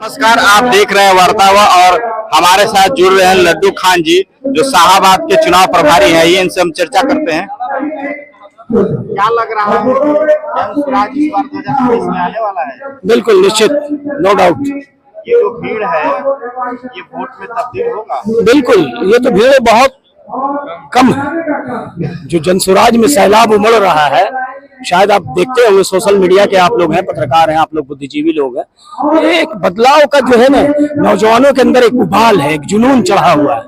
नमस्कार, आप देख रहे हैं वार्तावा और हमारे साथ जुड़ रहे हैं लड्डू खान जी जो शाहाबाद के चुनाव प्रभारी हैं। ये इनसे हम चर्चा करते हैं। क्या लग रहा है जन स्वराज इस बार 2023 में आने वाला है? बिल्कुल निश्चित, नो डाउट। ये जो भीड़ है ये वोट में तब्दील होगा? बिल्कुल, ये तो भीड़ बहुत कम है। जो जन स्वराज में सैलाब उमड़ रहा है, शायद आप देखते होंगे, सोशल मीडिया के आप लोग हैं, पत्रकार हैं, आप लोग बुद्धिजीवी लोग हैं। ये एक बदलाव का जो है ना, नौजवानों के अंदर एक उबाल है, एक जुनून चढ़ा हुआ है,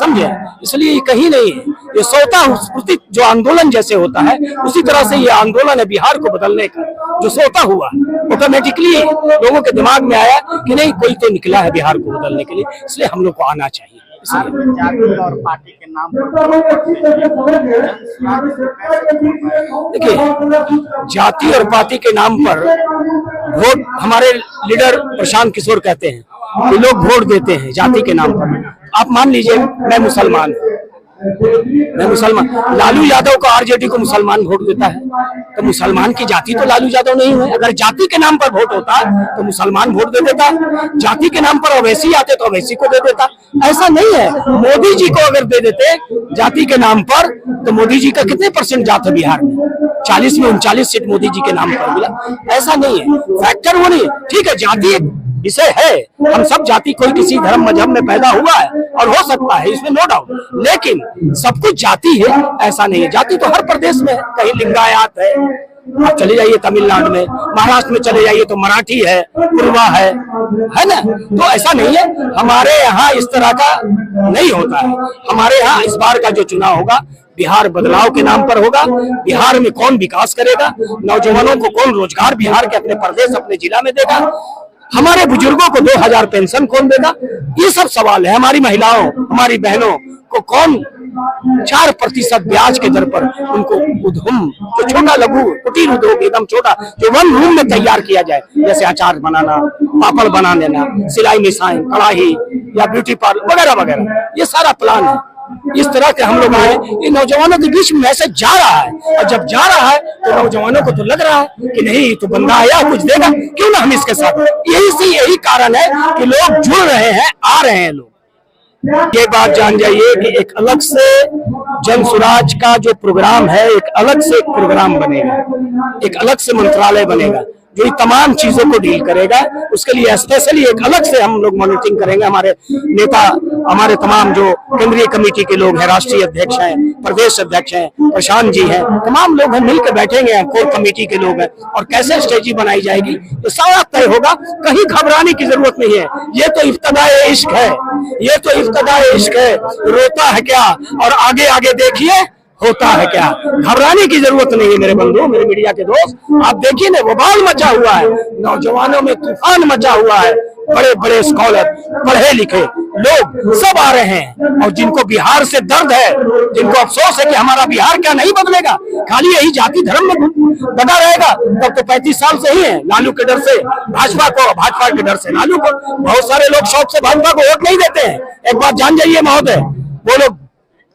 समझे। इसलिए ये कहीं नहीं है, ये स्वतः स्फूर्ति जो आंदोलन जैसे होता है उसी तरह से ये आंदोलन है बिहार को बदलने का, जो स्वतः हुआ ऑटोमेटिकली लोगों के दिमाग में आया कि नहीं, कोई तो निकला है बिहार को बदलने के लिए, इसलिए हम लोग को आना चाहिए। जाति और पार्टी के नाम पर देखिए, जाति और पार्टी के नाम पर वोट, हमारे लीडर प्रशांत किशोर कहते हैं कि लोग वोट देते हैं जाति के नाम पर। आप मान लीजिए मैं मुसलमान, लालू यादव को आरजेडी को मुसलमान वोट देता है, तो मुसलमान की जाति तो लालू यादव नहीं हुए। अगर जाति के नाम पर वोट होता तो मुसलमान वोट दे देता, जाति के नाम पर ओवैसी आते तो ओवैसी को दे देता। ऐसा नहीं है। मोदी जी को अगर दे देते जाति के नाम पर, तो मोदी जी का कितने % जात है बिहार में? 40 में 39 सीट मोदी जी के नाम पर मिला। ऐसा नहीं है, फैक्टर वो नहीं। ठीक है, जाति एक विषय है, हम सब जाति, कोई किसी धर्म मजहब में पैदा हुआ है और हो सकता है, इसमें नो डाउट, लेकिन सब कुछ जाति है ऐसा नहीं है। जाति तो हर प्रदेश में है, कहीं लिंगायत है, आप चले जाइए तमिलनाडु में, महाराष्ट्र में चले जाइए तो मराठी है, पुरवा है ना। तो ऐसा नहीं है, हमारे यहाँ इस तरह का नहीं होता है। हमारे यहाँ इस बार का जो चुनाव होगा, बिहार बदलाव के नाम पर होगा। बिहार में कौन विकास करेगा, नौजवानों को कौन रोजगार बिहार के अपने प्रदेश अपने जिला में देगा, हमारे बुजुर्गों को 2000 पेंशन कौन देगा, ये सब सवाल है। हमारी महिलाओं, हमारी बहनों को कौन 4% ब्याज के दर पर उनको उद्यम, जो छोटा लघु कुटीर उद्योग एकदम छोटा, जो 1 रूम में तैयार किया जाए, जैसे अचार बनाना, पापड़ बना देना, सिलाई मिसाई, कढ़ाई या ब्यूटी पार्लर वगैरह वगैरह, ये सारा प्लान है। इस तरह के हम लोग आए, ये नौजवानों के बीच में मैसेज जा रहा है, और जब जा रहा है तो नौजवानों को तो लग रहा है कि नहीं, तो बंदा आया कुछ देगा, क्यों ना हम इसके साथ। यही कारण है कि लोग जुड़ रहे हैं, आ रहे हैं लोग। ये बात जान जाइए कि एक अलग से जन स्वराज का जो प्रोग्राम है, एक अलग से प्रोग्राम बनेगा, एक अलग से मंत्रालय बनेगा जो ये तमाम चीजों को डील करेगा। उसके लिए स्पेशली एक अलग से हम लोग मॉनिटरिंग करेंगे। हमारे नेता, हमारे तमाम जो केंद्रीय कमेटी के लोग हैं, राष्ट्रीय अध्यक्ष हैं, प्रदेश अध्यक्ष हैं, प्रशांत जी हैं, तमाम लोग हैं, मिलकर बैठेंगे, कोर कमेटी के लोग हैं, और कैसे स्ट्रेटेजी बनाई जाएगी तो सारा तय होगा। कहीं घबराने की जरूरत नहीं है। ये तो इब्तदाए इश्क है, ये तो इब्तदाए इश्क है। रोता है क्या और आगे आगे देखिए होता है क्या। घबराने की जरूरत नहीं है मेरे बंधु, मेरे मीडिया के दोस्त। आप देखिए ना, वबाल मचा हुआ है, नौजवानों में तूफान मचा हुआ है। बड़े बड़े स्कॉलर, पढ़े लिखे लोग सब आ रहे हैं, और जिनको बिहार से दर्द है, जिनको अफसोस है कि हमारा बिहार क्या नहीं बदलेगा, खाली यही जाति धर्म में बना रहेगा, तब तो 35 साल से ही है। लालू के डर से भाजपा को, भाजपा के डर से लालू को। बहुत सारे लोग शौक से भाजपा को वोट नहीं देते हैं। एक बात जान जाइए महोदय, वो लोग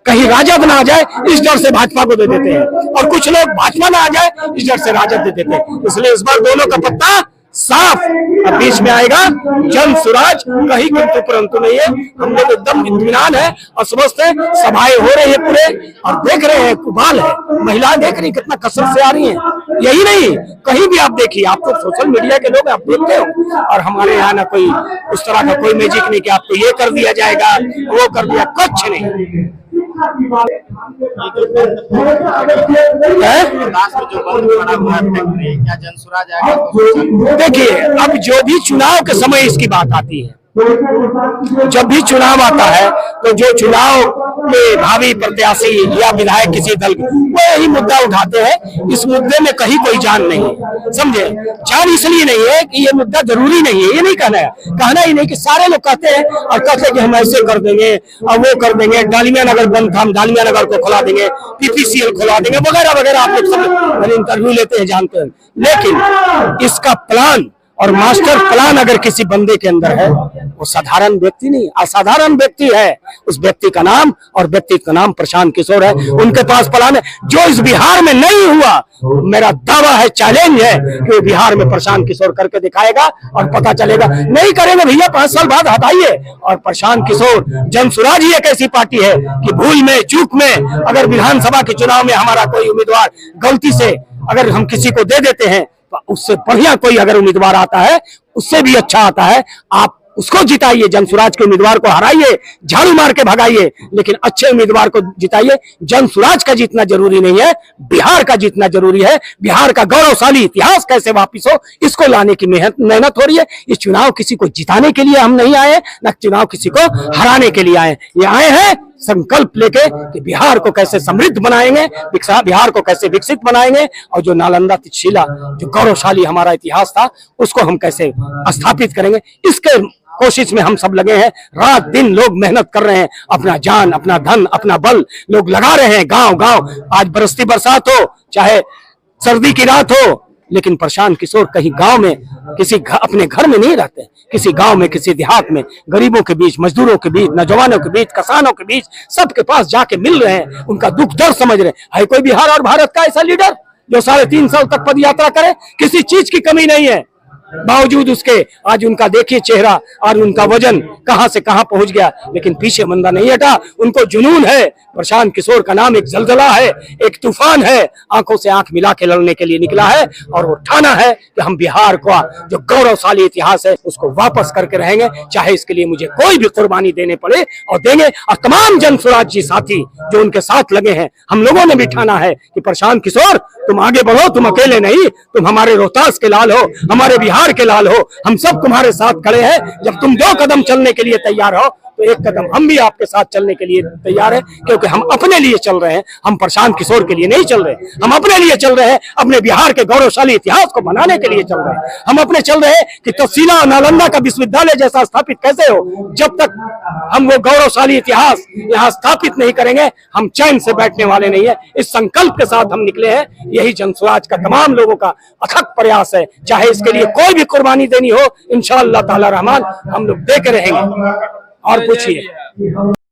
कहीं राजद ना आ जाए इस डर से भाजपा को दे देते हैं, और कुछ लोग भाजपा ना आ जाए इस डर से राजद दे देते हैं। इसलिए इस बार दोनों का पत्ता साफ, अब बीच में आएगा जन स्वराज, कहीं किंतु परंतु नहीं है। हम लोग एकदम इत्मीनान है और समझते हैं, सभाएं हो रही है पूरे, और देख रहे हैं कुबाल है, महिलाएं देख रही कितना कसरत से आ रही हैं। यही नहीं, कहीं भी आप देखिए, आप तो सोशल मीडिया के लोग, आप देखते हो। और हमारे यहाँ ना कोई उस तरह का कोई मैजिक नहीं कि आपको ये कर दिया जाएगा, वो कर दिया, कुछ नहीं। देखिए, अब जो भी चुनाव के समय इसकी बात आती है, जब भी चुनाव आता है तो जो चुनाव के भावी प्रत्याशी या विधायक किसी दल वो यही मुद्दा उठाते हैं। इस मुद्दे में कहीं कोई जान नहीं है, समझे। जान इसलिए नहीं है कि ये मुद्दा जरूरी नहीं है, ये नहीं कहना है, कहना ही नहीं कि सारे लोग कहते हैं और कहते हैं कि हम ऐसे कर देंगे और वो कर देंगे, डालमिया नगर बंद था, हम डालमिया नगर को खुला देंगे, PPCL खुला देंगे, वगैरह वगैरह। आप लोग सब इंटरव्यू लेते हैं, जानते हैं, लेकिन इसका प्लान और मास्टर प्लान अगर किसी बंदे के अंदर है, वो साधारण व्यक्ति नहीं, असाधारण व्यक्ति है। उस व्यक्ति का नाम और व्यक्ति का नाम प्रशांत किशोर है। उनके पास प्लान है जो इस बिहार में नहीं हुआ। मेरा दावा है, चैलेंज है कि वो बिहार में प्रशांत किशोर करके दिखाएगा और पता चलेगा। नहीं करेंगे भैया, 5 साल बाद हटाइए। और प्रशांत किशोर, जनसुराज ही एक ऐसी पार्टी है कि भूल में चूक में अगर विधानसभा के चुनाव में हमारा कोई उम्मीदवार गलती से अगर हम किसी को दे देते हैं, तो उससे बढ़िया कोई अगर उम्मीदवार आता है, उससे भी अच्छा आता है, आप उसको जिताइए। जनसुराज के उम्मीदवार को हराइए, झाड़ू मार के भगाइए, लेकिन अच्छे उम्मीदवार को जिताइए। जनसुराज का जीतना जरूरी नहीं है, बिहार का जीतना जरूरी है। बिहार का गौरवशाली इतिहास कैसे वापिस हो, इसको लाने की मेहनत हो रही है। इस चुनाव किसी को जिताने के लिए हम नहीं आए, न चुनाव किसी को हराने के लिए आए। ये आए हैं संकल्प लेके कि बिहार को कैसे समृद्ध बनाएंगे, बिहार को कैसे विकसित बनाएंगे, और जो नालंदा तक्षशिला जो गौरवशाली हमारा इतिहास था, उसको हम कैसे स्थापित करेंगे। इसके कोशिश में हम सब लगे हैं। रात दिन लोग मेहनत कर रहे हैं, अपना जान, अपना धन, अपना बल लोग लगा रहे हैं। गांव गांव आज बरसती बरसात हो, चाहे सर्दी की रात हो, लेकिन प्रशांत किशोर कहीं गांव में किसी अपने घर में नहीं रहते, किसी गांव में, किसी देहात में, गरीबों के बीच, मजदूरों के बीच, नौजवानों के बीच, किसानों के बीच, सबके पास जाके मिल रहे हैं, उनका दुख दर्द समझ रहे हैं। है कोई बिहार और भारत का ऐसा लीडर जो 3.5 साल तक पद यात्रा करे? किसी चीज की कमी नहीं है, बावजूद उसके आज उनका देखिए चेहरा और उनका वजन कहां से कहां पहुंच गया, लेकिन पीछे मंदा नहीं हटा। उनको जुनून है। प्रशांत किशोर का नाम एक जलजला है, एक तूफान है, आंखों से आंख मिला के लड़ने के लिए निकला है, और वो ठाना है कि हम बिहार का जो गौरवशाली इतिहास है उसको वापस करके रहेंगे, चाहे इसके लिए मुझे कोई भी कुर्बानी देने पड़े, और देंगे। और तमाम जनसुराज जी साथी जो उनके साथ लगे हैं, हम लोगों ने भी ठाना है कि प्रशांत किशोर तुम आगे बढ़ो, तुम अकेले नहीं, तुम हमारे रोहतास के लाल हो, हमारे बिहार के लाल हो, हम सब तुम्हारे साथ खड़े हैं। जब तुम 2 कदम चलने के लिए तैयार हो, तो 1 कदम हम भी आपके साथ चलने के लिए तैयार है, क्योंकि हम अपने लिए चल रहे हैं। हम प्रशांत किशोर के लिए नहीं चल रहे, हम अपने लिए चल रहे हैं, अपने बिहार के गौरवशाली इतिहास को बनाने के लिए चल रहे हैं। हम अपने चल रहे हैं कि तक्षशिला और नालंदा का विश्वविद्यालय जैसा स्थापित कैसे हो। जब तक हम वो गौरवशाली इतिहास यहाँ स्थापित नहीं करेंगे, हम चैन से बैठने वाले नहीं है। इस संकल्प के साथ हम निकले हैं। यही जनसुराज का तमाम लोगों का अथक प्रयास है। चाहे इसके लिए कोई भी कुर्बानी देनी हो, इंशाअल्लाह ताला रहमान हम लोग दे के रहेंगे। और पूछिए।